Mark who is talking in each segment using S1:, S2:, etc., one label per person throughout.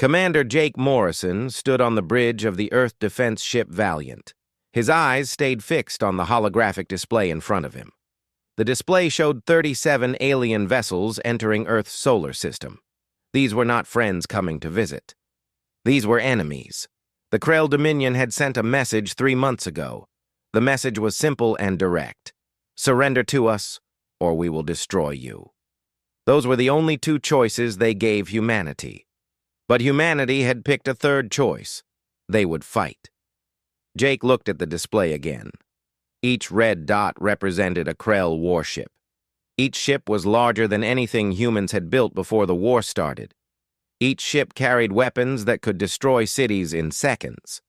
S1: Commander Jake Morrison stood on the bridge of the Earth defense ship Valiant. His eyes stayed fixed on the holographic display in front of him. The display showed 37 alien vessels entering Earth's solar system. These were not friends coming to visit. These were enemies. The Krell Dominion had sent a message 3 months ago. The message was simple and direct. Surrender to us, or we will destroy you. Those were the only two choices they gave humanity. But humanity had picked a third choice. They would fight. Jake looked at the display again. Each red dot represented a Krell warship. Each ship was larger than anything humans had built before the war started. Each ship carried weapons that could destroy cities in seconds.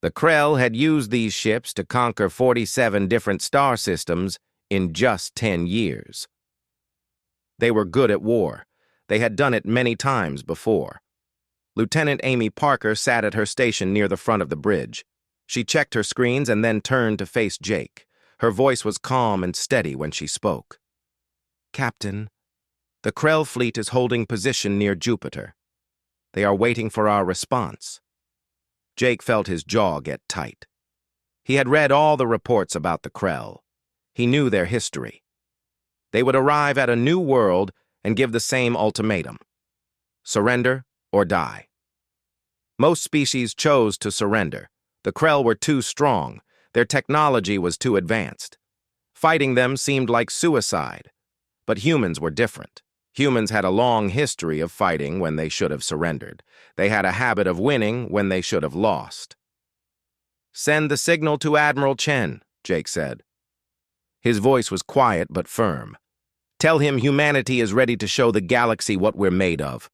S1: The Krell had used these ships to conquer 47 different star systems in just 10 years. They were good at war. They had done it many times before. Lieutenant Amy Parker sat at her station near the front of the bridge. She checked her screens and then turned to face Jake. Her voice was calm and steady when she spoke. "Captain, the Krell fleet is holding position near Jupiter. They are waiting for our response." Jake felt his jaw get tight. He had read all the reports about the Krell. He knew their history. They would arrive at a new world and give the same ultimatum: surrender or die. Most species chose to surrender. The Krell were too strong. Their technology was too advanced. Fighting them seemed like suicide. But humans were different. Humans had a long history of fighting when they should have surrendered. They had a habit of winning when they should have lost. "Send the signal to Admiral Chen," Jake said. His voice was quiet but firm. "Tell him humanity is ready to show the galaxy what we're made of."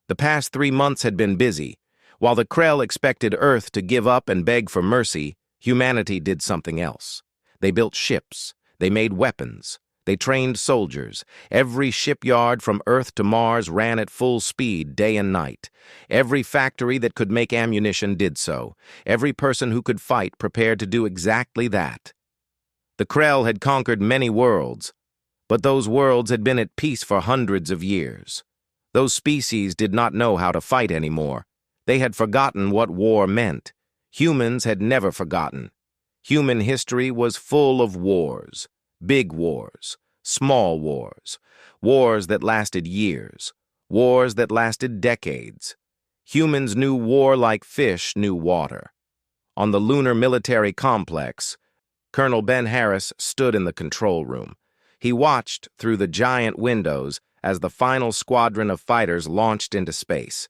S1: The past 3 months had been busy. While the Krell expected Earth to give up and beg for mercy, humanity did something else. They built ships. They made weapons. They trained soldiers. Every shipyard from Earth to Mars ran at full speed day and night. Every factory that could make ammunition did so. Every person who could fight prepared to do exactly that. The Krell had conquered many worlds, but those worlds had been at peace for hundreds of years. Those species did not know how to fight anymore. They had forgotten what war meant. Humans had never forgotten. Human history was full of wars. Big wars, small wars, wars that lasted years, wars that lasted decades. Humans knew war like fish knew water. On the lunar military complex, Colonel Ben Harris stood in the control room. He watched through the giant windows as the final squadron of fighters launched into space.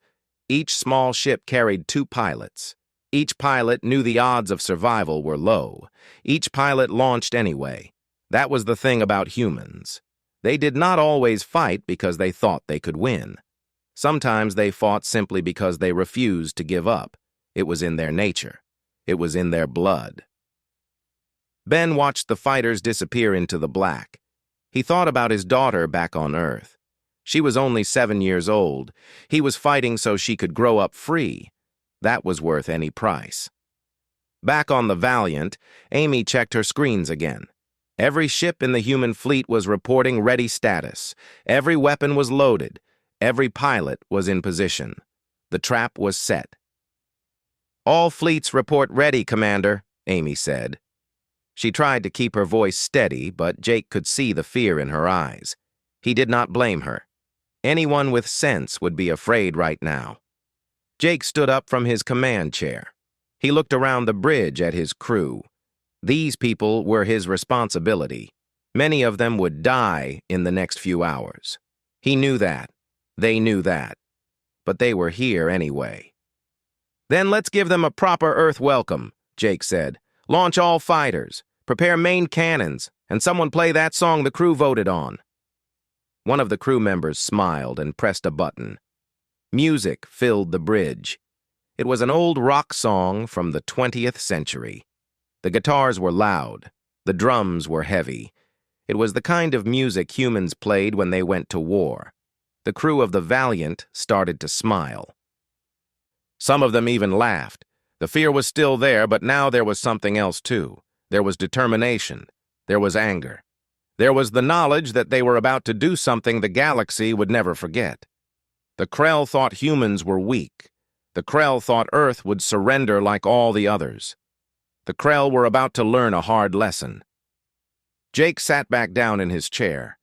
S1: Each small ship carried 2 pilots. Each pilot knew the odds of survival were low. Each pilot launched anyway. That was the thing about humans. They did not always fight because they thought they could win. Sometimes they fought simply because they refused to give up. It was in their nature. It was in their blood. Ben watched the fighters disappear into the black. He thought about his daughter back on Earth. She was only 7 years old. He was fighting so she could grow up free. That was worth any price. Back on the Valiant, Amy checked her screens again. Every ship in the human fleet was reporting ready status. Every weapon was loaded. Every pilot was in position. The trap was set. "All fleets report ready, Commander," Amy said. She tried to keep her voice steady, but Jake could see the fear in her eyes. He did not blame her. Anyone with sense would be afraid right now. Jake stood up from his command chair. He looked around the bridge at his crew. These people were his responsibility. Many of them would die in the next few hours. He knew that. They knew that. But they were here anyway. "Then let's give them a proper Earth welcome," Jake said. "Launch all fighters. Prepare main cannons, and someone play that song the crew voted on." One of the crew members smiled and pressed a button. Music filled the bridge. It was an old rock song from the 20th century. The guitars were loud. The drums were heavy. It was the kind of music humans played when they went to war. The crew of the Valiant started to smile. Some of them even laughed. The fear was still there, but now there was something else too. There was determination. There was anger. There was the knowledge that they were about to do something the galaxy would never forget. The Krell thought humans were weak. The Krell thought Earth would surrender like all the others. The Krell were about to learn a hard lesson. Jake sat back down in his chair.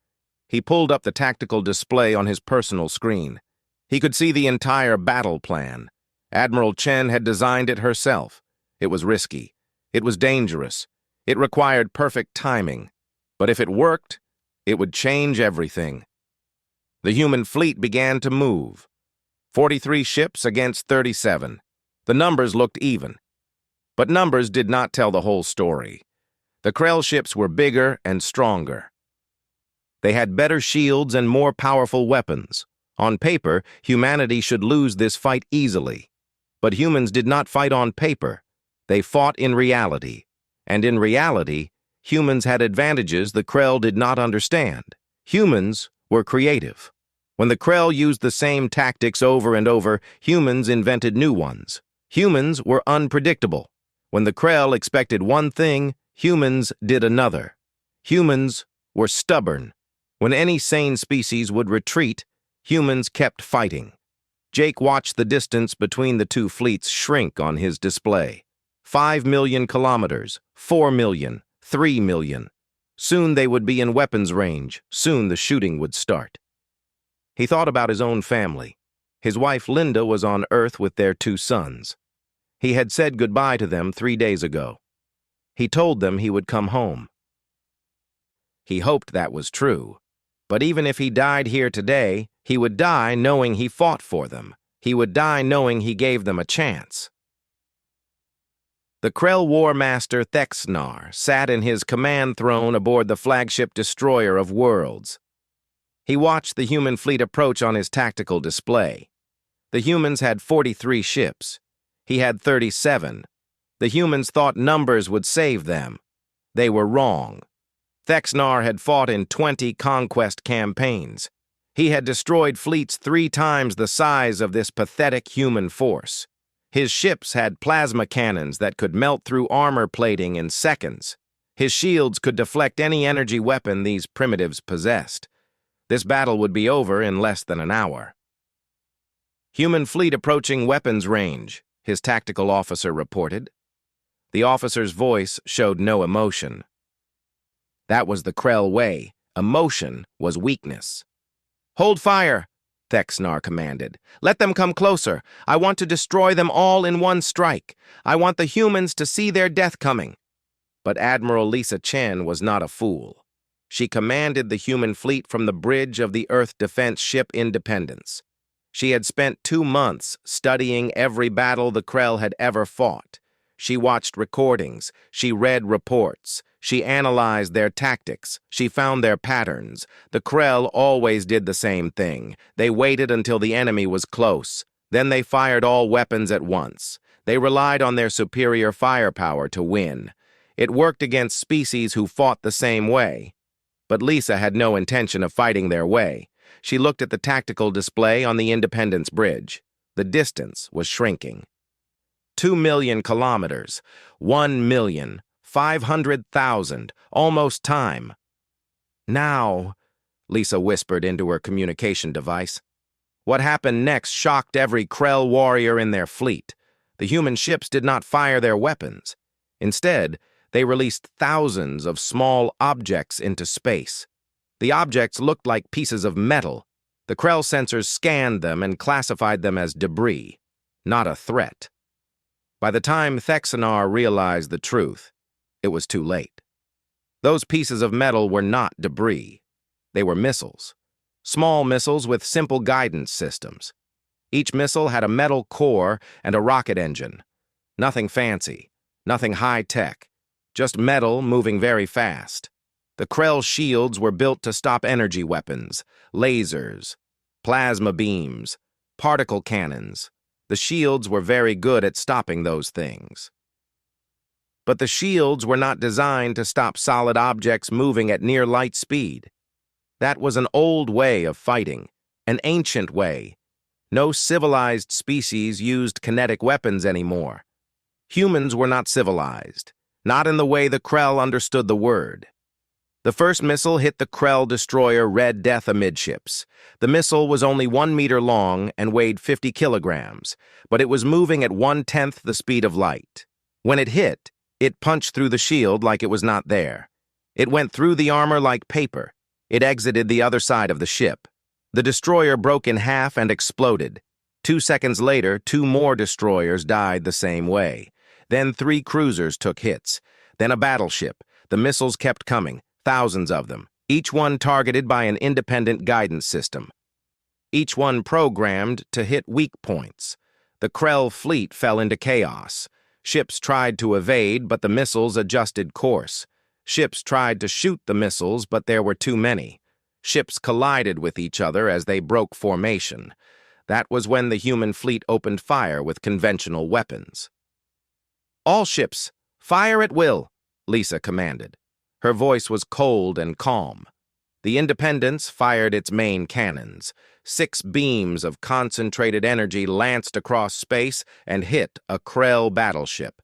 S1: He pulled up the tactical display on his personal screen. He could see the entire battle plan. Admiral Chen had designed it herself. It was risky. It was dangerous. It required perfect timing. But if it worked, it would change everything. The human fleet began to move. 43 ships against 37. The numbers looked even. But numbers did not tell the whole story. The Krell ships were bigger and stronger. They had better shields and more powerful weapons. On paper, humanity should lose this fight easily. But humans did not fight on paper. They fought in reality. And in reality, humans had advantages the Krell did not understand. Humans were creative. When the Krell used the same tactics over and over, humans invented new ones. Humans were unpredictable. When the Krell expected one thing, humans did another. Humans were stubborn. When any sane species would retreat, humans kept fighting. Jake watched the distance between the two fleets shrink on his display. 5 million kilometers, 4 million, 3 million. Soon they would be in weapons range. Soon the shooting would start. He thought about his own family. His wife Linda was on Earth with their 2 sons. He had said goodbye to them 3 days ago. He told them he would come home. He hoped that was true. But even if he died here today, he would die knowing he fought for them. He would die knowing he gave them a chance. The Krell War Master Thexnar sat in his command throne aboard the flagship destroyer of worlds. He watched the human fleet approach on his tactical display. The humans had 43 ships. He had 37. The humans thought numbers would save them. They were wrong. Thexnar had fought in 20 conquest campaigns. He had destroyed fleets 3 times the size of this pathetic human force. His ships had plasma cannons that could melt through armor plating in seconds. His shields could deflect any energy weapon these primitives possessed. This battle would be over in less than an hour. Human fleet approaching weapons range, his tactical officer reported. The officer's voice showed no emotion. That was the Krell way. Emotion was weakness. "Hold fire," Thexnar commanded. "Let them come closer. I want to destroy them all in one strike. I want the humans to see their death coming." But Admiral Lisa Chen was not a fool. She commanded the human fleet from the bridge of the Earth defense ship Independence. She had spent 2 months studying every battle the Krell had ever fought. She watched recordings. She read reports. She analyzed their tactics. She found their patterns. The Krell always did the same thing. They waited until the enemy was close. Then they fired all weapons at once. They relied on their superior firepower to win. It worked against species who fought the same way. But Lisa had no intention of fighting their way. She looked at the tactical display on the Independence Bridge. The distance was shrinking. 2 million kilometers, 1,500,000, almost time. "Now," Lisa whispered into her communication device. What happened next shocked every Krell warrior in their fleet. The human ships did not fire their weapons. Instead, they released thousands of small objects into space. The objects looked like pieces of metal. The Krell sensors scanned them and classified them as debris, not a threat. By the time Thexnar realized the truth, it was too late. Those pieces of metal were not debris. They were missiles. Small missiles with simple guidance systems. Each missile had a metal core and a rocket engine. Nothing fancy, nothing high-tech, just metal moving very fast. The Krell shields were built to stop energy weapons, lasers, plasma beams, particle cannons. The shields were very good at stopping those things. But the shields were not designed to stop solid objects moving at near light speed. That was an old way of fighting, an ancient way. No civilized species used kinetic weapons anymore. Humans were not civilized, not in the way the Krell understood the word. The first missile hit the Krell destroyer Red Death amidships. The missile was only 1 meter long and weighed 50 kilograms, but it was moving at 1/10 the speed of light. When it hit, it punched through the shield like it was not there. It went through the armor like paper. It exited the other side of the ship. The destroyer broke in half and exploded. 2 seconds later, 2 more destroyers died the same way. Then 3 cruisers took hits. Then a battleship. The missiles kept coming, thousands of them, each one targeted by an independent guidance system. Each one programmed to hit weak points. The Krell fleet fell into chaos. Ships tried to evade, but the missiles adjusted course. Ships tried to shoot the missiles, but there were too many. Ships collided with each other as they broke formation. That was when the human fleet opened fire with conventional weapons. "All ships, fire at will," Lisa commanded. Her voice was cold and calm. The Independence fired its main cannons. 6 beams of concentrated energy lanced across space and hit a Krell battleship.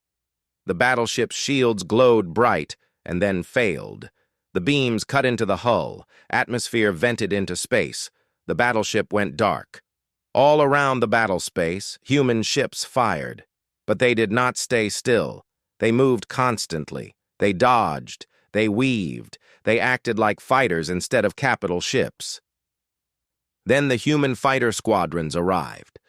S1: The battleship's shields glowed bright and then failed. The beams cut into the hull. Atmosphere vented into space. The battleship went dark. All around the battle space, human ships fired. But they did not stay still. They moved constantly. They dodged. They weaved. They acted like fighters instead of capital ships. Then the human fighter squadrons arrived.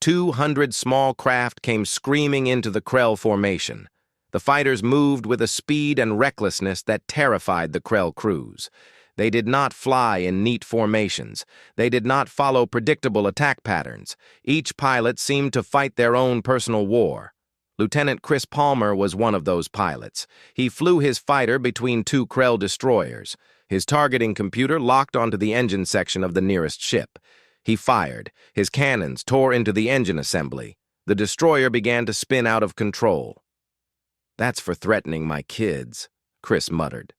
S1: 200 small craft came screaming into the Krell formation. The fighters moved with a speed and recklessness that terrified the Krell crews. They did not fly in neat formations. They did not follow predictable attack patterns. Each pilot seemed to fight their own personal war. Lieutenant Chris Palmer was one of those pilots. He flew his fighter between 2 Krell destroyers. His targeting computer locked onto the engine section of the nearest ship. He fired. His cannons tore into the engine assembly. The destroyer began to spin out of control. "That's for threatening my kids," Chris muttered.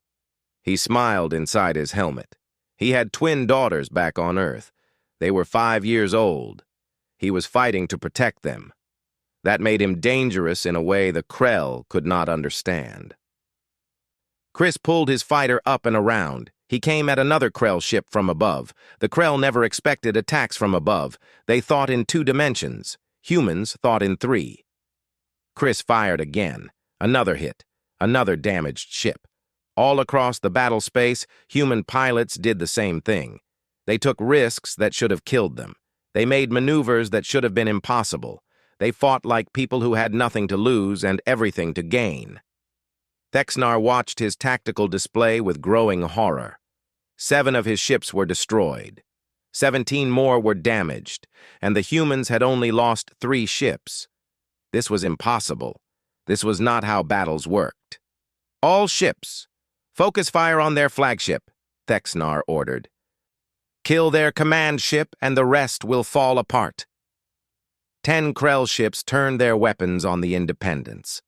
S1: He smiled inside his helmet. He had twin daughters back on Earth. They were 5 years old. He was fighting to protect them. That made him dangerous in a way the Krell could not understand. Chris pulled his fighter up and around. He came at another Krell ship from above. The Krell never expected attacks from above. They thought in 2 dimensions. Humans thought in 3. Chris fired again. Another hit. Another damaged ship. All across the battle space, human pilots did the same thing. They took risks that should have killed them. They made maneuvers that should have been impossible. They fought like people who had nothing to lose and everything to gain. Thexnar watched his tactical display with growing horror. 7 of his ships were destroyed. 17 more were damaged, and the humans had only lost 3 ships. This was impossible. This was not how battles worked. "All ships, focus fire on their flagship," Thexnar ordered. "Kill their command ship and the rest will fall apart." 10 Krell ships turned their weapons on the Independence.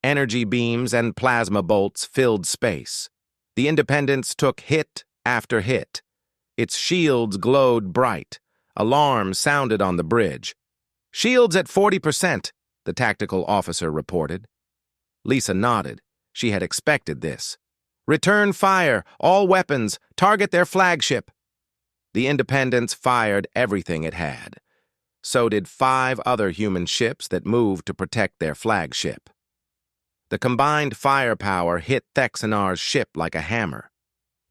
S1: Energy beams and plasma bolts filled space. The Independence took hit after hit. Its shields glowed bright. Alarms sounded on the bridge. "Shields at 40%, the tactical officer reported. Lisa nodded. She had expected this. "Return fire, all weapons, target their flagship." The Independence fired everything it had. So did 5 other human ships that moved to protect their flagship. The combined firepower hit Thexnar's ship like a hammer.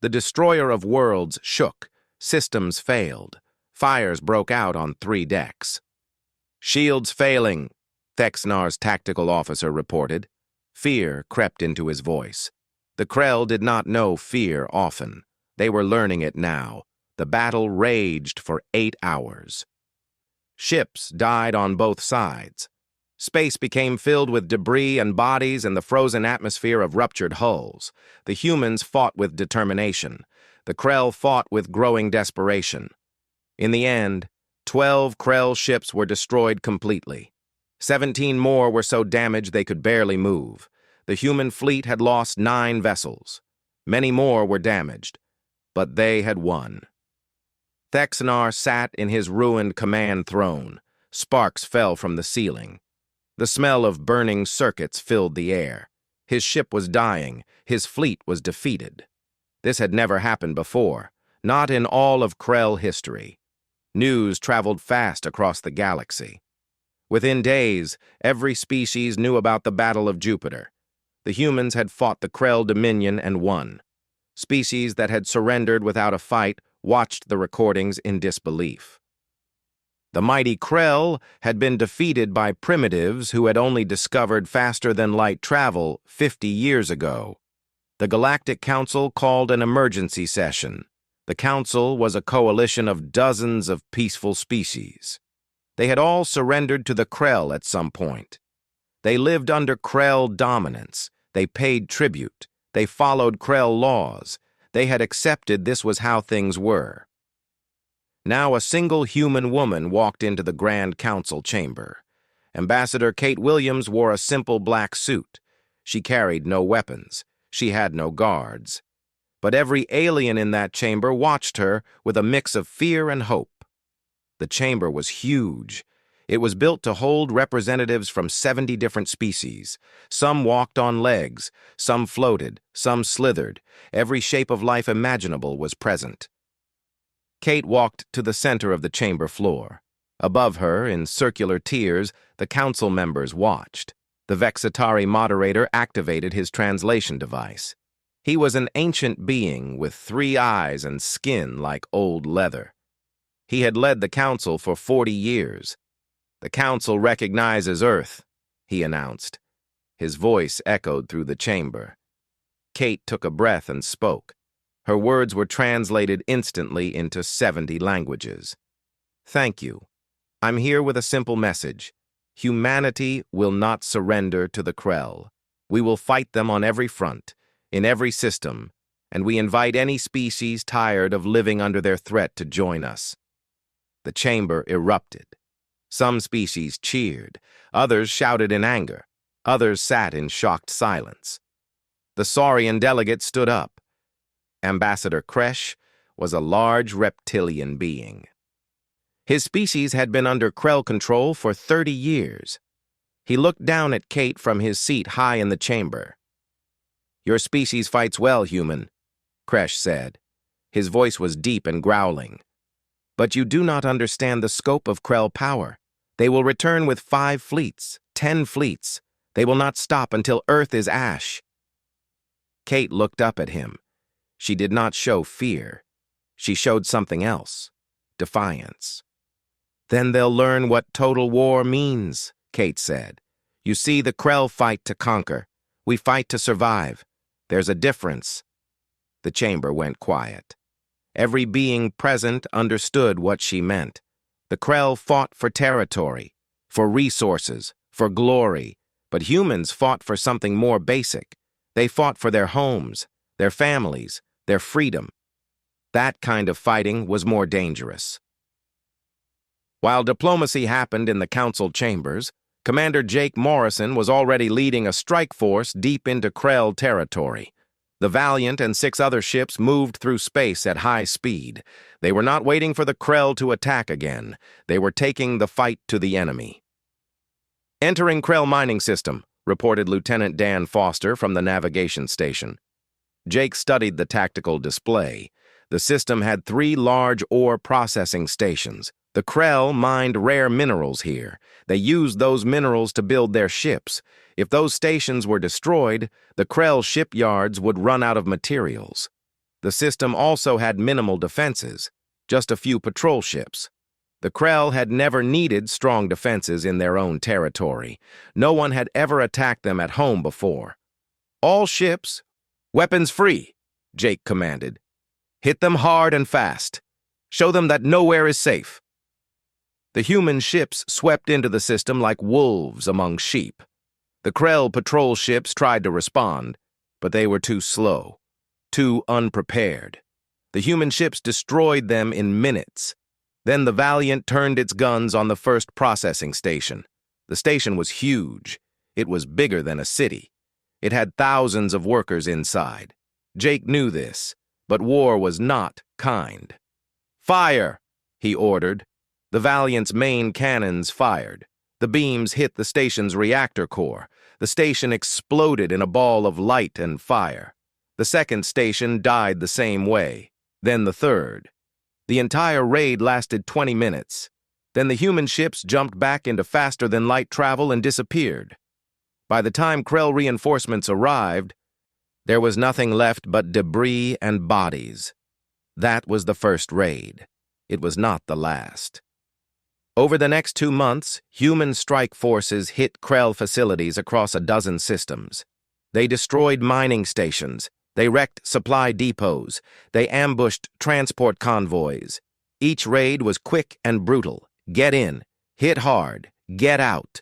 S1: The destroyer of worlds shook. Systems failed. Fires broke out on 3 decks. "Shields failing," Thexnar's tactical officer reported. Fear crept into his voice. The Krell did not know fear often. They were learning it now. The battle raged for 8 hours. Ships died on both sides. Space became filled with debris and bodies and the frozen atmosphere of ruptured hulls. The humans fought with determination. The Krell fought with growing desperation. In the end, 12 Krell ships were destroyed completely. 17 more were so damaged they could barely move. The human fleet had lost 9 vessels. Many more were damaged, but they had won. Thexnar sat in his ruined command throne. Sparks fell from the ceiling. The smell of burning circuits filled the air. His ship was dying. His fleet was defeated. This had never happened before, not in all of Krell history. News traveled fast across the galaxy. Within days, every species knew about the Battle of Jupiter. The humans had fought the Krell Dominion and won. Species that had surrendered without a fight watched the recordings in disbelief. The mighty Krell had been defeated by primitives who had only discovered faster-than-light travel 50 years ago. The Galactic Council called an emergency session. The Council was a coalition of dozens of peaceful species. They had all surrendered to the Krell at some point. They lived under Krell dominance. They paid tribute. They followed Krell laws. They had accepted this was how things were. Now a single human woman walked into the Grand Council chamber. Ambassador Kate Williams wore a simple black suit. She carried no weapons. She had no guards. But every alien in that chamber watched her with a mix of fear and hope. The chamber was huge. It was built to hold representatives from 70 different species. Some walked on legs, some floated, some slithered. Every shape of life imaginable was present. Kate walked to the center of the chamber floor. Above her, in circular tiers, the council members watched. The Vexitari moderator activated his translation device. He was an ancient being with 3 eyes and skin like old leather. He had led the council for 40 years. "The council recognizes Earth," he announced. His voice echoed through the chamber. Kate took a breath and spoke. Her words were translated instantly into 70 languages. "Thank you. I'm here with a simple message. Humanity will not surrender to the Krell. We will fight them on every front, in every system, and we invite any species tired of living under their threat to join us." The chamber erupted. Some species cheered, others shouted in anger, others sat in shocked silence. The Saurian delegate stood up. Ambassador Kresh was a large reptilian being. His species had been under Krell control for 30 years. He looked down at Kate from his seat high in the chamber. "Your species fights well, human," Kresh said. His voice was deep and growling. "But you do not understand the scope of Krell power. They will return with 5 fleets, 10 fleets. They will not stop until Earth is ash." Kate looked up at him. She did not show fear. She showed something else, defiance. "Then they'll learn what total war means," Kate said. "You see, the Krell fight to conquer. We fight to survive. There's a difference." The chamber went quiet. Every being present understood what she meant. The Krell fought for territory, for resources, for glory, but humans fought for something more basic. They fought for their homes, their families, their freedom. That kind of fighting was more dangerous. While diplomacy happened in the council chambers, Commander Jake Morrison was already leading a strike force deep into Krell territory. The Valiant and 6 other ships moved through space at high speed. They were not waiting for the Krell to attack again. They were taking the fight to the enemy. "Entering Krell mining system," reported Lieutenant Dan Foster from the navigation station. Jake studied the tactical display. The system had 3 large ore processing stations. The Krell mined rare minerals here. They used those minerals to build their ships. If those stations were destroyed, the Krell shipyards would run out of materials. The system also had minimal defenses, just a few patrol ships. The Krell had never needed strong defenses in their own territory. No one had ever attacked them at home before. "All ships, weapons free," Jake commanded. "Hit them hard and fast. Show them that nowhere is safe." The human ships swept into the system like wolves among sheep. The Krell patrol ships tried to respond, but they were too slow, too unprepared. The human ships destroyed them in minutes. Then the Valiant turned its guns on the first processing station. The station was huge. It was bigger than a city. It had thousands of workers inside. Jake knew this, but war was not kind. "Fire!" he ordered. The Valiant's main cannons fired. The beams hit the station's reactor core. The station exploded in a ball of light and fire. The second station died the same way, then the third. The entire raid lasted 20 minutes. Then the human ships jumped back into faster-than-light travel and disappeared. By the time Krell reinforcements arrived, there was nothing left but debris and bodies. That was the first raid. It was not the last. Over the next 2 months, human strike forces hit Krell facilities across a dozen systems. They destroyed mining stations. They wrecked supply depots. They ambushed transport convoys. Each raid was quick and brutal. Get in, hit hard, get out.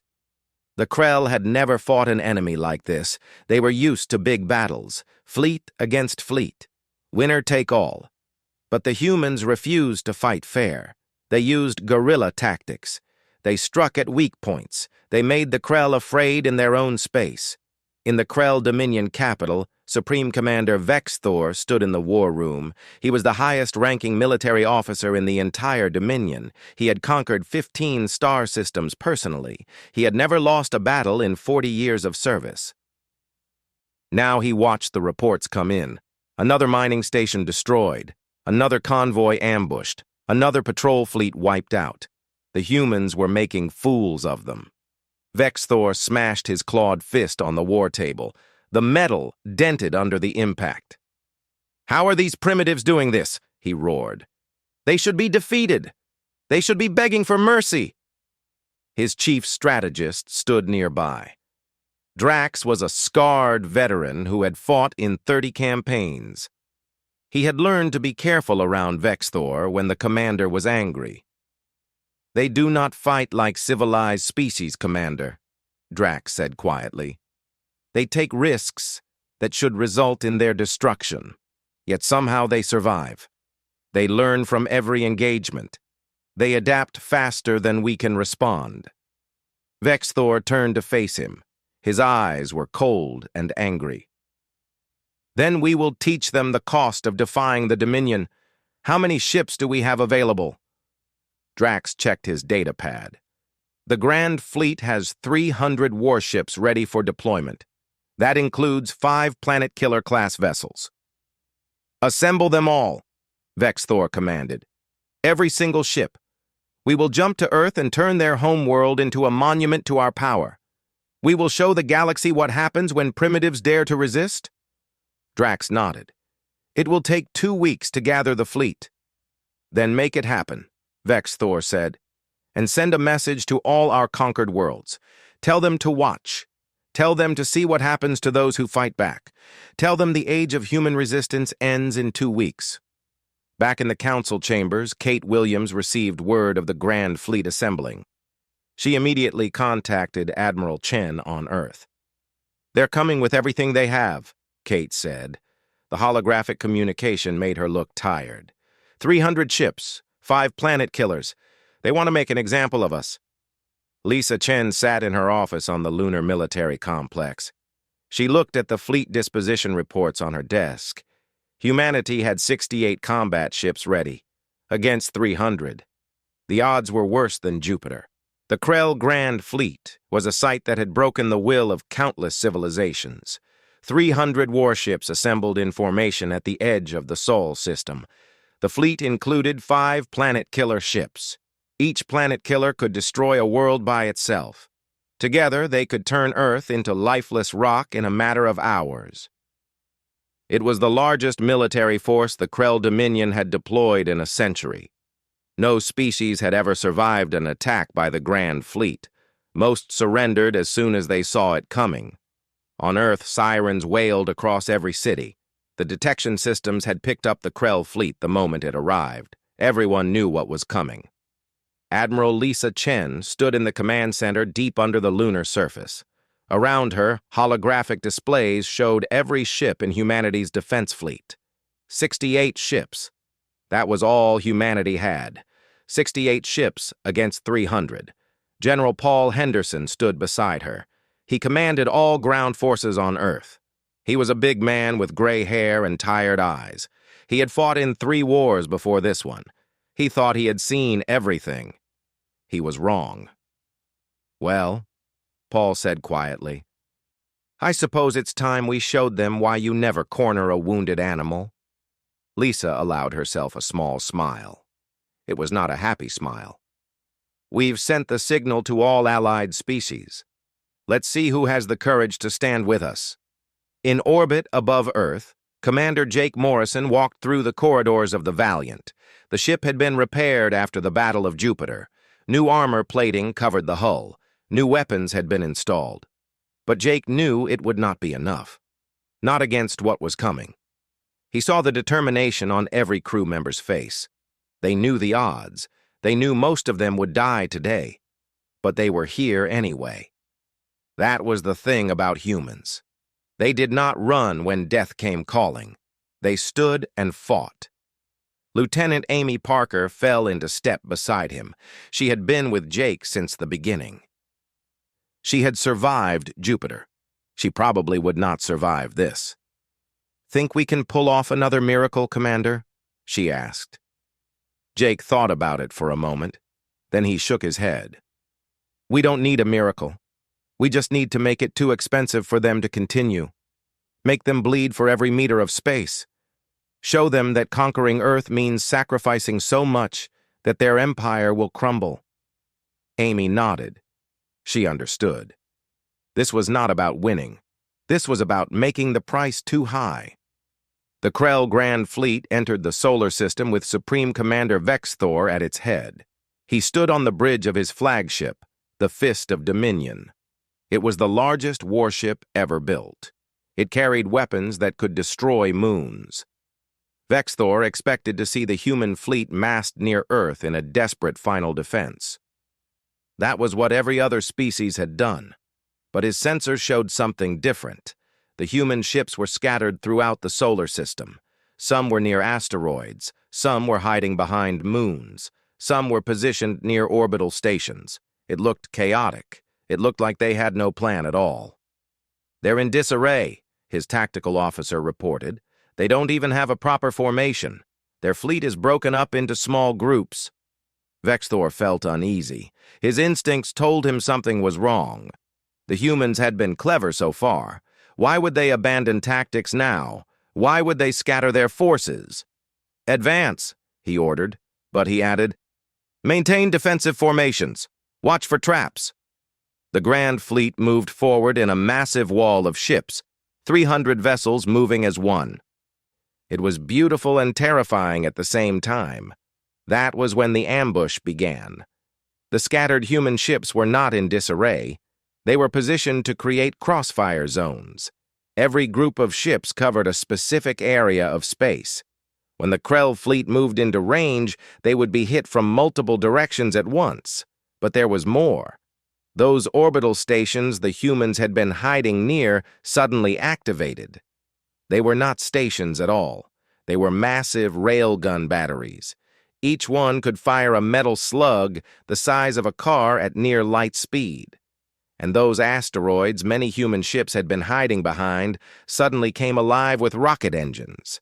S1: The Krell had never fought an enemy like this. They were used to big battles, fleet against fleet, winner take all. But the humans refused to fight fair. They used guerrilla tactics. They struck at weak points. They made the Krell afraid in their own space. In the Krell Dominion capital, Supreme Commander Vexthor stood in the war room. He was the highest-ranking military officer in the entire Dominion. He had conquered 15 star systems personally. He had never lost a battle in 40 years of service. Now he watched the reports come in. Another mining station destroyed. Another convoy ambushed. Another patrol fleet wiped out. The humans were making fools of them. Vexthor smashed his clawed fist on the war table. The metal dented under the impact. "How are these primitives doing this?" he roared. "They should be defeated. They should be begging for mercy." His chief strategist stood nearby. Drax was a scarred veteran who had fought in 30 campaigns. He had learned to be careful around Vexthor when the commander was angry. "They do not fight like civilized species, Commander," Drax said quietly. "They take risks that should result in their destruction, yet somehow they survive. They learn from every engagement. They adapt faster than we can respond." Vexthor turned to face him. His eyes were cold and angry. "Then we will teach them the cost of defying the Dominion. How many ships do we have available?" Drax checked his data pad. "The Grand Fleet has 300 warships ready for deployment. That includes 5 Planet Killer-class vessels." "Assemble them all," Vexthor commanded. "Every single ship. We will jump to Earth and turn their homeworld into a monument to our power. We will show the galaxy what happens when primitives dare to resist." Drax nodded. "It will take 2 weeks to gather the fleet." "Then make it happen," Vexthor said, "and send a message to all our conquered worlds. Tell them to watch. Tell them to see what happens to those who fight back. Tell them the age of human resistance ends in 2 weeks." Back in the council chambers, Kate Williams received word of the Grand Fleet assembling. She immediately contacted Admiral Chen on Earth. "They're coming with everything they have," Kate said. The holographic communication made her look tired. 300 ships, 5 planet killers. They want to make an example of us." Lisa Chen sat in her office on the lunar military complex. She looked at the fleet disposition reports on her desk. Humanity had 68 combat ships ready, against 300. The odds were worse than Jupiter. The Krell Grand Fleet was a sight that had broken the will of countless civilizations. 300 warships assembled in formation at the edge of the Sol system. The fleet included 5 planet killer ships. Each planet killer could destroy a world by itself. Together, they could turn Earth into lifeless rock in a matter of hours. It was the largest military force the Krell Dominion had deployed in a century. No species had ever survived an attack by the Grand Fleet. Most surrendered as soon as they saw it coming. On Earth, sirens wailed across every city. The detection systems had picked up the Krell fleet the moment it arrived. Everyone knew what was coming. Admiral Lisa Chen stood in the command center deep under the lunar surface. Around her, holographic displays showed every ship in humanity's defense fleet. 68 ships. That was all humanity had. 68 ships against 300. General Paul Henderson stood beside her. He commanded all ground forces on Earth. He was a big man with gray hair and tired eyes. He had fought in 3 wars before this one. He thought he had seen everything. He was wrong. "Well," Paul said quietly, I suppose it's time we showed them why you never corner a wounded animal. Lisa allowed herself a small smile. It was not a happy smile. We've sent the signal to all allied species. Let's see who has the courage to stand with us. In orbit above Earth, Commander Jake Morrison walked through the corridors of the Valiant. The ship had been repaired after the Battle of Jupiter. New armor plating covered the hull. New weapons had been installed. But Jake knew it would not be enough. Not against what was coming. He saw the determination on every crew member's face. They knew the odds. They knew most of them would die today. But they were here anyway. That was the thing about humans. They did not run when death came calling. They stood and fought. Lieutenant Amy Parker fell into step beside him. She had been with Jake since the beginning. She had survived Jupiter. She probably would not survive this. "Think we can pull off another miracle, Commander?" she asked. Jake thought about it for a moment. Then he shook his head. "We don't need a miracle. We just need to make it too expensive for them to continue. Make them bleed for every meter of space. Show them that conquering Earth means sacrificing so much that their empire will crumble." Amy nodded. She understood. This was not about winning. This was about making the price too high. The Krell Grand Fleet entered the solar system with Supreme Commander Vexthor at its head. He stood on the bridge of his flagship, the Fist of Dominion. It was the largest warship ever built. It carried weapons that could destroy moons. Vexthor expected to see the human fleet massed near Earth in a desperate final defense. That was what every other species had done. But his sensors showed something different. The human ships were scattered throughout the solar system. Some were near asteroids. Some were hiding behind moons. Some were positioned near orbital stations. It looked chaotic. It looked like they had no plan at all. "They're in disarray," his tactical officer reported. "They don't even have a proper formation. Their fleet is broken up into small groups." Vexthor felt uneasy. His instincts told him something was wrong. The humans had been clever so far. Why would they abandon tactics now? Why would they scatter their forces? "Advance," he ordered, but he added, "Maintain defensive formations. Watch for traps." The Grand Fleet moved forward in a massive wall of ships, 300 vessels moving as one. It was beautiful and terrifying at the same time. That was when the ambush began. The scattered human ships were not in disarray. They were positioned to create crossfire zones. Every group of ships covered a specific area of space. When the Krell fleet moved into range, they would be hit from multiple directions at once. But there was more. Those orbital stations the humans had been hiding near suddenly activated. They were not stations at all. They were massive railgun batteries. Each one could fire a metal slug the size of a car at near light speed. And those asteroids many human ships had been hiding behind suddenly came alive with rocket engines.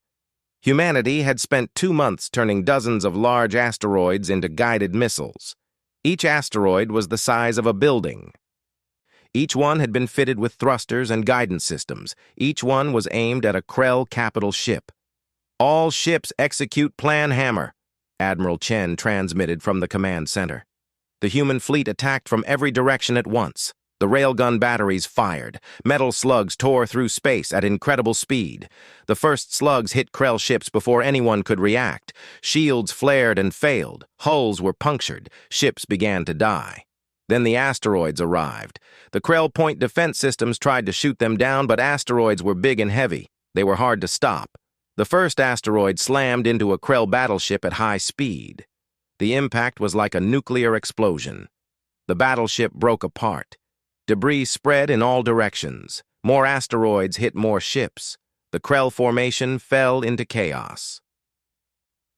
S1: Humanity had spent 2 months turning dozens of large asteroids into guided missiles. Each asteroid was the size of a building. Each one had been fitted with thrusters and guidance systems. Each one was aimed at a Krell capital ship. "All ships execute Plan Hammer," Admiral Chen transmitted from the command center. The human fleet attacked from every direction at once. The railgun batteries fired. Metal slugs tore through space at incredible speed. The first slugs hit Krell ships before anyone could react. Shields flared and failed. Hulls were punctured. Ships began to die. Then the asteroids arrived. The Krell point defense systems tried to shoot them down, but asteroids were big and heavy. They were hard to stop. The first asteroid slammed into a Krell battleship at high speed. The impact was like a nuclear explosion. The battleship broke apart. Debris spread in all directions. More asteroids hit more ships. The Krell formation fell into chaos.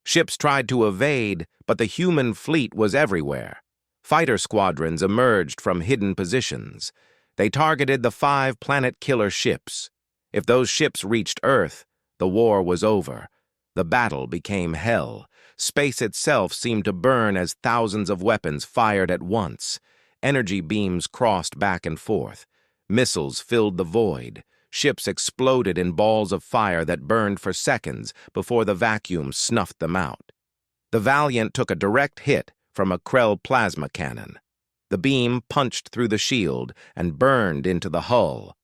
S1: Ships tried to evade, but the human fleet was everywhere. Fighter squadrons emerged from hidden positions. They targeted the 5 planet-killer ships. If those ships reached Earth, the war was over. The battle became hell. Space itself seemed to burn as thousands of weapons fired at once. Energy beams crossed back and forth. Missiles filled the void. Ships exploded in balls of fire that burned for seconds before the vacuum snuffed them out. The Valiant took a direct hit from a Krell plasma cannon. The beam punched through the shield and burned into the hull.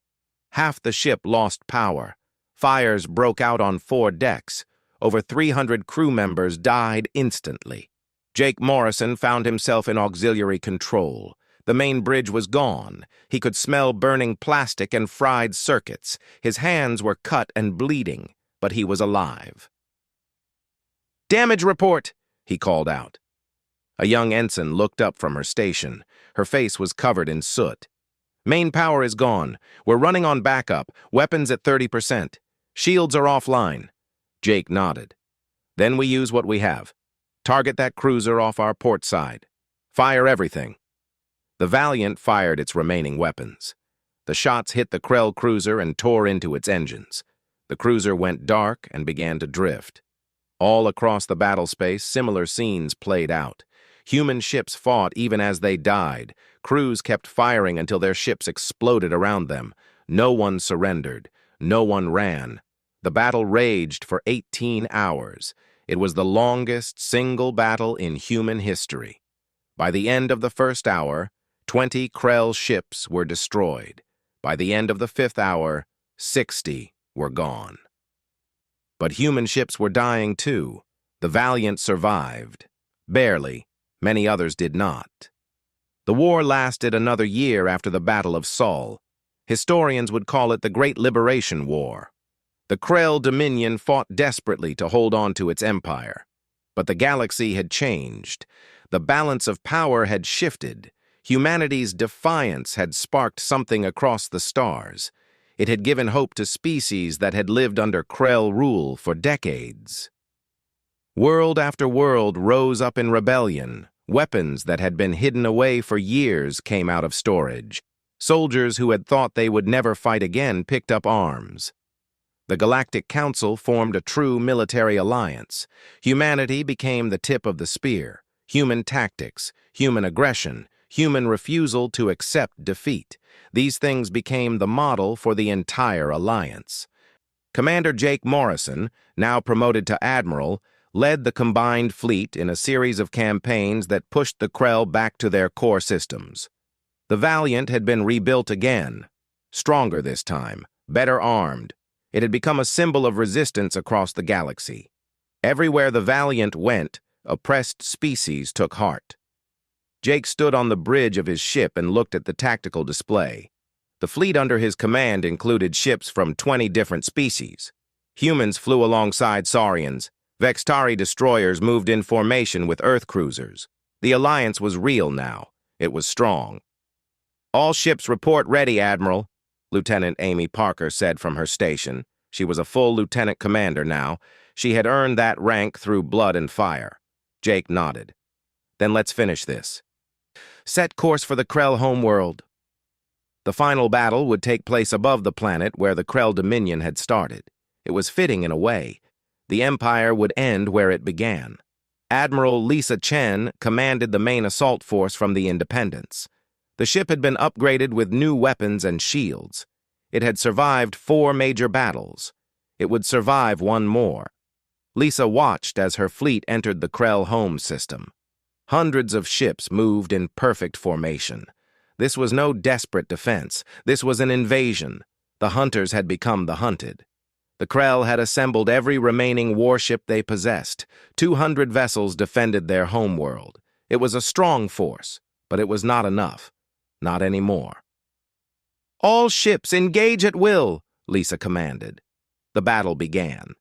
S1: Half the ship lost power. Fires broke out on 4 decks. Over 300 crew members died instantly. Jake Morrison found himself in auxiliary control. The main bridge was gone. He could smell burning plastic and fried circuits. His hands were cut and bleeding, but he was alive. "Damage report," he called out. A young ensign looked up from her station. Her face was covered in soot. "Main power is gone. We're running on backup. Weapons at 30%. Shields are offline." Jake nodded. "Then we use what we have. Target that cruiser off our port side. Fire everything." The Valiant fired its remaining weapons. The shots hit the Krell cruiser and tore into its engines. The cruiser went dark and began to drift. All across the battle space, similar scenes played out. Human ships fought even as they died. Crews kept firing until their ships exploded around them. No one surrendered. No one ran. The battle raged for 18 hours. It was the longest single battle in human history. By the end of the first hour, 20 Krell ships were destroyed. By the end of the 5th hour, 60 were gone. But human ships were dying too. The Valiant survived. Barely. Many others did not. The war lasted another year after the Battle of Sol. Historians would call it the Great Liberation War. The Krell Dominion fought desperately to hold on to its empire. But the galaxy had changed. The balance of power had shifted. Humanity's defiance had sparked something across the stars. It had given hope to species that had lived under Krell rule for decades. World after world rose up in rebellion. Weapons that had been hidden away for years came out of storage. Soldiers who had thought they would never fight again picked up arms. The Galactic Council formed a true military alliance. Humanity became the tip of the spear. Human tactics, human aggression, human refusal to accept defeat. These things became the model for the entire alliance. Commander Jake Morrison, now promoted to admiral, led the combined fleet in a series of campaigns that pushed the Krell back to their core systems. The Valiant had been rebuilt again, stronger this time, better armed. It had become a symbol of resistance across the galaxy. Everywhere the Valiant went, oppressed species took heart. Jake stood on the bridge of his ship and looked at the tactical display. The fleet under his command included ships from 20 different species. Humans flew alongside Saurians. Vextari destroyers moved in formation with Earth cruisers. The alliance was real now. It was strong. "All ships report ready, Admiral," Lieutenant Amy Parker said from her station. She was a full lieutenant commander now. She had earned that rank through blood and fire. Jake nodded. "Then let's finish this. Set course for the Krell homeworld." The final battle would take place above the planet where the Krell Dominion had started. It was fitting in a way. The Empire would end where it began. Admiral Lisa Chen commanded the main assault force from the Independence. The ship had been upgraded with new weapons and shields. It had survived 4 major battles. It would survive one more. Lisa watched as her fleet entered the Krell home system. Hundreds of ships moved in perfect formation. This was no desperate defense. This was an invasion. The hunters had become the hunted. The Krell had assembled every remaining warship they possessed. 200 vessels defended their homeworld. It was a strong force, but it was not enough. Not anymore. "All ships engage at will," Lisa commanded. The battle began.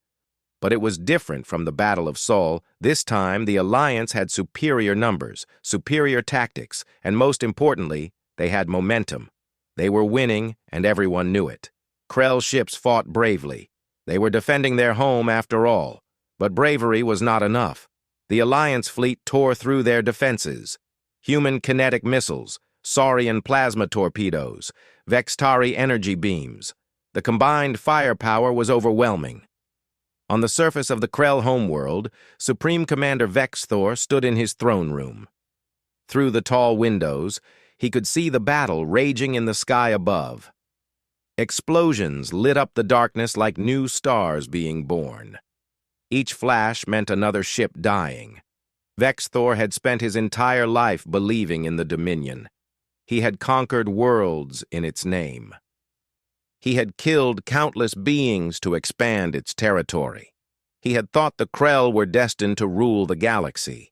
S1: But it was different from the Battle of Sol. This time, the Alliance had superior numbers, superior tactics, and most importantly, they had momentum. They were winning, and everyone knew it. Krell ships fought bravely. They were defending their home after all. But bravery was not enough. The Alliance fleet tore through their defenses. Human kinetic missiles, Saurian plasma torpedoes, Vextari energy beams. The combined firepower was overwhelming. On the surface of the Krell homeworld, Supreme Commander Vexthor stood in his throne room. Through the tall windows, he could see the battle raging in the sky above. Explosions lit up the darkness like new stars being born. Each flash meant another ship dying. Vexthor had spent his entire life believing in the Dominion. He had conquered worlds in its name. He had killed countless beings to expand its territory. He had thought the Krell were destined to rule the galaxy.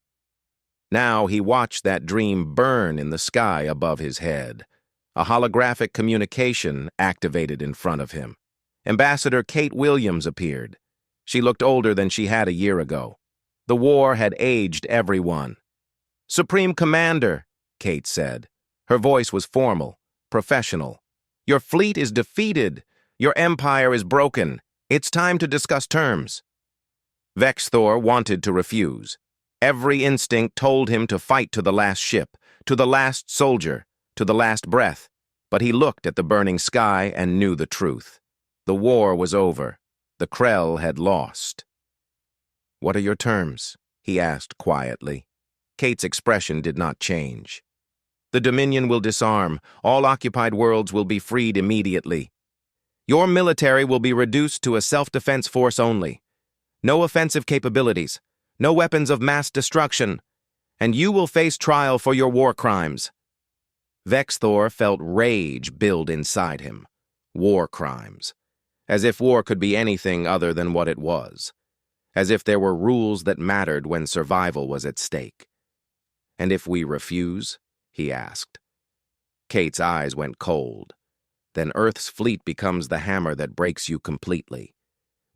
S1: Now he watched that dream burn in the sky above his head. A holographic communication activated in front of him. Ambassador Kate Williams appeared. She looked older than she had a year ago. The war had aged everyone. "Supreme Commander," Kate said. Her voice was formal, professional. "Your fleet is defeated. Your empire is broken. It's time to discuss terms." Vexthor wanted to refuse. Every instinct told him to fight to the last ship, to the last soldier, to the last breath, but he looked at the burning sky and knew the truth. The war was over. The Krell had lost. "What are your terms?" he asked quietly. Kate's expression did not change. "The Dominion will disarm. All occupied worlds will be freed immediately. Your military will be reduced to a self-defense force only. No offensive capabilities, no weapons of mass destruction, and you will face trial for your war crimes." Vexthor felt rage build inside him. War crimes. As if war could be anything other than what it was. As if there were rules that mattered when survival was at stake. "And if we refuse?" he asked. Kate's eyes went cold. "Then Earth's fleet becomes the hammer that breaks you completely.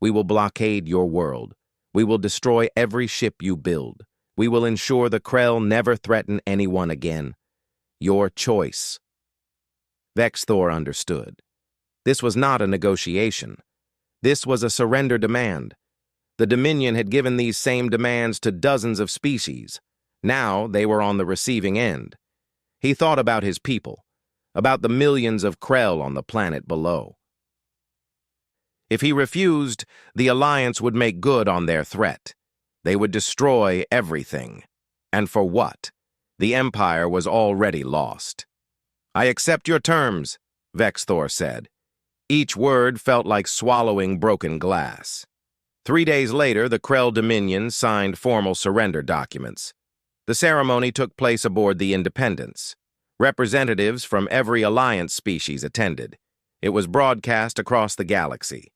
S1: We will blockade your world. We will destroy every ship you build. We will ensure the Krell never threaten anyone again. Your choice." Vexthor understood. This was not a negotiation. This was a surrender demand. The Dominion had given these same demands to dozens of species. Now they were on the receiving end. He thought about his people, about the millions of Krell on the planet below. If he refused, the Alliance would make good on their threat. They would destroy everything. And for what? The Empire was already lost. "I accept your terms," Vexthor said. Each word felt like swallowing broken glass. 3 days later, the Krell Dominion signed formal surrender documents. The ceremony took place aboard the Independence. Representatives from every Alliance species attended. It was broadcast across the galaxy.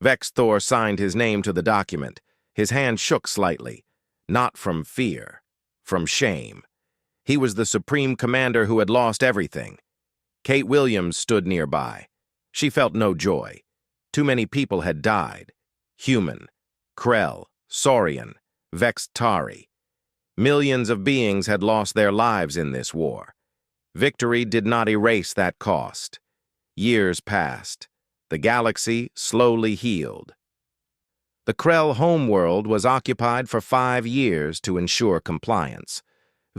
S1: Vexthor signed his name to the document. His hand shook slightly, not from fear, from shame. He was the Supreme Commander who had lost everything. Kate Williams stood nearby. She felt no joy. Too many people had died. Human, Krell, Saurian, Vextari. Millions of beings had lost their lives in this war. Victory did not erase that cost. Years passed. The galaxy slowly healed. The Krell homeworld was occupied for 5 years to ensure compliance.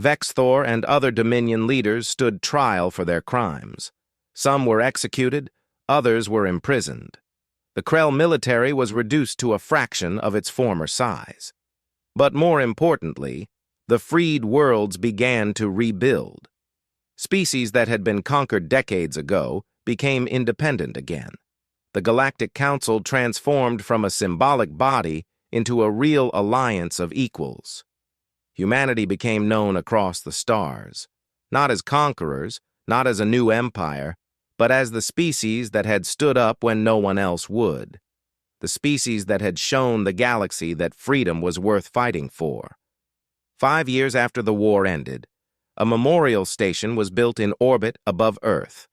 S1: Vexthor and other Dominion leaders stood trial for their crimes. Some were executed, others were imprisoned. The Krell military was reduced to a fraction of its former size. But more importantly, the freed worlds began to rebuild. Species that had been conquered decades ago became independent again. The Galactic Council transformed from a symbolic body into a real alliance of equals. Humanity became known across the stars, not as conquerors, not as a new empire, but as the species that had stood up when no one else would. The species that had shown the galaxy that freedom was worth fighting for. 5 years after the war ended, a memorial station was built in orbit above Earth.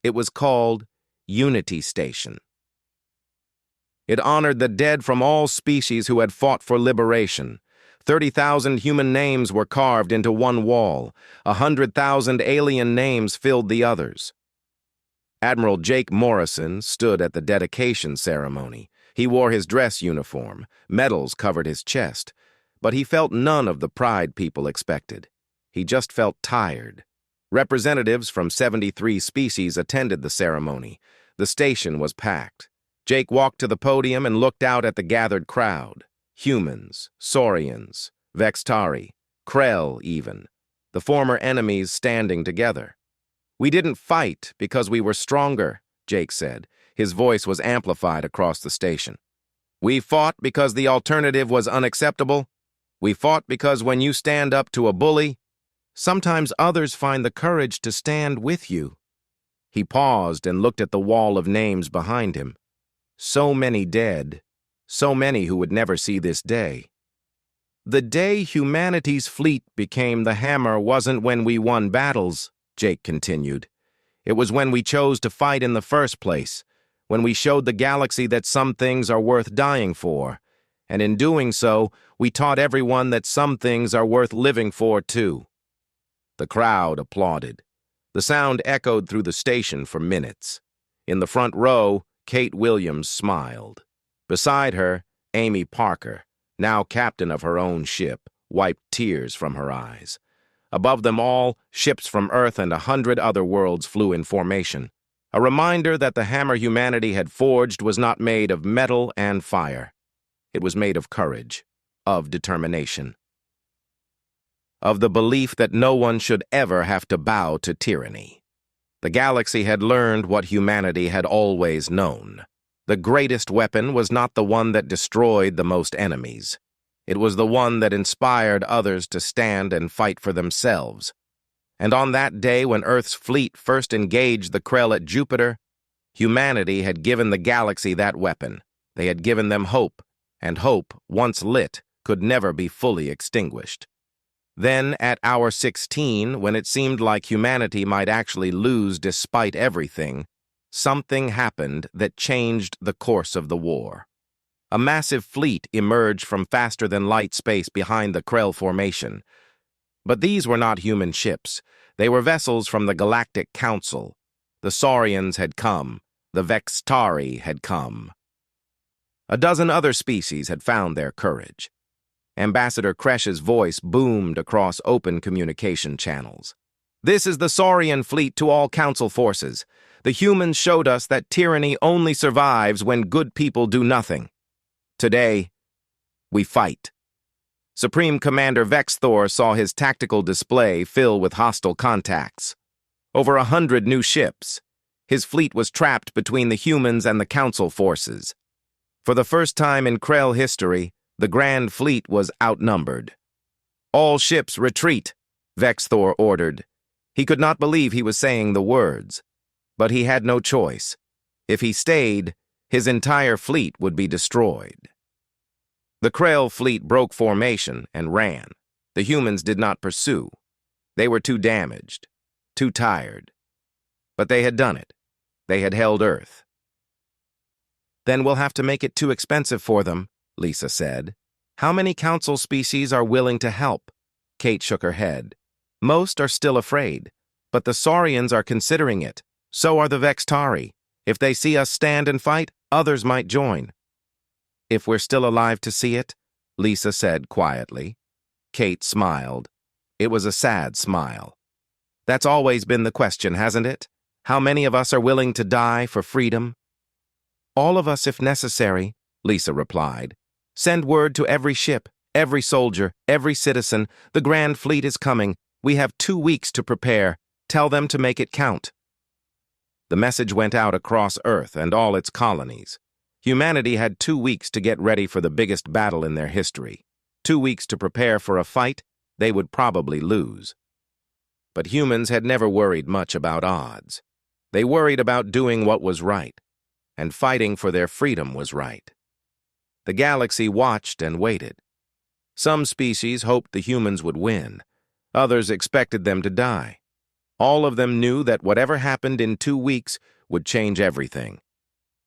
S1: It was called Unity Station. It honored the dead from all species who had fought for liberation. 30,000 human names were carved into one wall. 100,000 alien names filled the others. Admiral Jake Morrison stood at the dedication ceremony. He wore his dress uniform. Medals covered his chest. But he felt none of the pride people expected. He just felt tired. Representatives from 73 species attended the ceremony. The station was packed. Jake walked to the podium and looked out at the gathered crowd. Humans, Saurians, Vextari, Krell even. The former enemies standing together. "We didn't fight because we were stronger," Jake said. His voice was amplified across the station. We fought because the alternative was unacceptable. We fought because when you stand up to a bully, sometimes others find the courage to stand with you. He paused and looked at the wall of names behind him. So many dead, so many who would never see this day. The day humanity's fleet became the hammer wasn't when we won battles, Jake continued. It was when we chose to fight in the first place, when we showed the galaxy that some things are worth dying for, and in doing so, we taught everyone that some things are worth living for too. The crowd applauded. The sound echoed through the station for minutes. In the front row, Kate Williams smiled. Beside her, Amy Parker, now captain of her own ship, wiped tears from her eyes. Above them all, ships from Earth and 100 other worlds flew in formation. A reminder that the hammer humanity had forged was not made of metal and fire. It was made of courage, of determination, of the belief that no one should ever have to bow to tyranny. The galaxy had learned what humanity had always known. The greatest weapon was not the one that destroyed the most enemies. It was the one that inspired others to stand and fight for themselves. And on that day when Earth's fleet first engaged the Krell at Jupiter, humanity had given the galaxy that weapon. They had given them hope, and hope, once lit, could never be fully extinguished. Then, at hour 16, when it seemed like humanity might actually lose despite everything, something happened that changed the course of the war. A massive fleet emerged from faster-than-light space behind the Krell formation. But these were not human ships. They were vessels from the Galactic Council. The Saurians had come. The Vextari had come. A dozen other species had found their courage. Ambassador Kresh's voice boomed across open communication channels. This is the Saurian fleet to all Council forces. The humans showed us that tyranny only survives when good people do nothing. Today, we fight. Supreme Commander Vexthor saw his tactical display fill with hostile contacts. Over 100 new ships. His fleet was trapped between the humans and the Council forces. For the first time in Krell history, the Grand Fleet was outnumbered. All ships retreat, Vexthor ordered. He could not believe he was saying the words. But he had no choice. If he stayed, his entire fleet would be destroyed. The Krell fleet broke formation and ran. The humans did not pursue. They were too damaged, too tired. But they had done it. They had held Earth. Then we'll have to make it too expensive for them, Lisa said. How many Council species are willing to help? Kate shook her head. Most are still afraid, but the Saurians are considering it. So are the Vextari. If they see us stand and fight, others might join. If we're still alive to see it, Lisa said quietly. Kate smiled. It was a sad smile. That's always been the question, hasn't it? How many of us are willing to die for freedom? All of us if necessary, Lisa replied. Send word to every ship, every soldier, every citizen. The Grand Fleet is coming. We have 2 weeks to prepare. Tell them to make it count. The message went out across Earth and all its colonies. Humanity had 2 weeks to get ready for the biggest battle in their history. 2 weeks to prepare for a fight they would probably lose. But humans had never worried much about odds. They worried about doing what was right, and fighting for their freedom was right. The galaxy watched and waited. Some species hoped the humans would win. Others expected them to die. All of them knew that whatever happened in 2 weeks would change everything.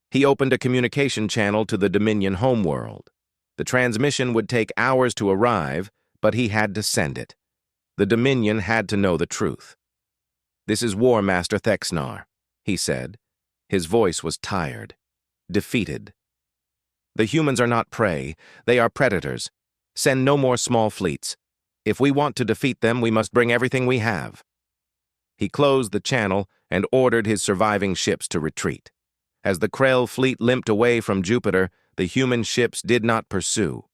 S1: He opened a communication channel to the Dominion homeworld. The transmission would take hours to arrive, but he had to send it. The Dominion had to know the truth. This is War Master Thexnar, he said. His voice was tired, defeated. The humans are not prey, they are predators. Send no more small fleets. If we want to defeat them, we must bring everything we have. He closed the channel and ordered his surviving ships to retreat. As the Krell fleet limped away from Jupiter, the human ships did not pursue.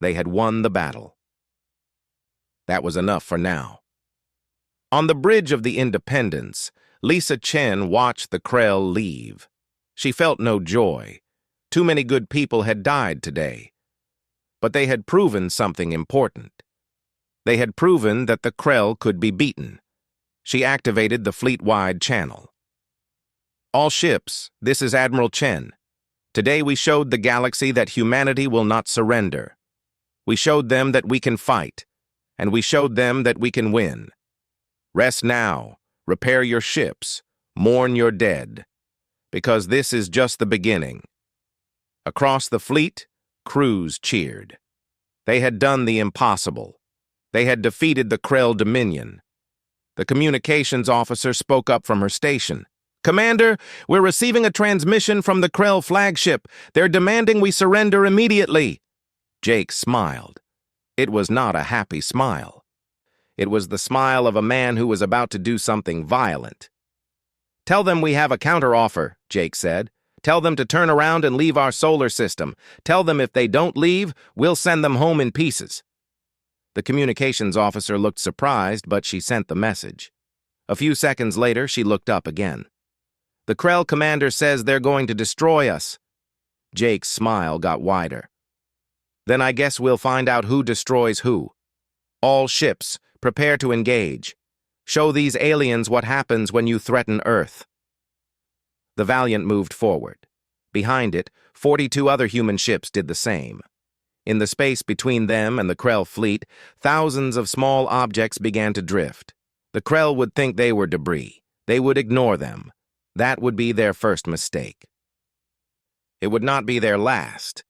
S1: They had won the battle. That was enough for now. On the bridge of the Independence, Lisa Chen watched the Krell leave. She felt no joy. Too many good people had died today. But they had proven something important. They had proven that the Krell could be beaten. She activated the fleet-wide channel. All ships, this is Admiral Chen. Today we showed the galaxy that humanity will not surrender. We showed them that we can fight, and we showed them that we can win. Rest now, repair your ships, mourn your dead, because this is just the beginning. Across the fleet, crews cheered. They had done the impossible. They had defeated the Krell Dominion. The communications officer spoke up from her station. "Commander, we're receiving a transmission from the Krell flagship. They're demanding we surrender immediately." Jake smiled. It was not a happy smile. It was the smile of a man who was about to do something violent. "Tell them we have a counteroffer," Jake said. "Tell them to turn around and leave our solar system. Tell them if they don't leave, we'll send them home in pieces." The communications officer looked surprised, but she sent the message. A few seconds later, she looked up again. "The Krell commander says they're going to destroy us." Jake's smile got wider. "Then I guess we'll find out who destroys who. All ships, prepare to engage. Show these aliens what happens when you threaten Earth." The Valiant moved forward. Behind it, 42 other human ships did the same. In the space between them and the Krell fleet, thousands of small objects began to drift. The Krell would think they were debris. They would ignore them. That would be their first mistake. It would not be their last.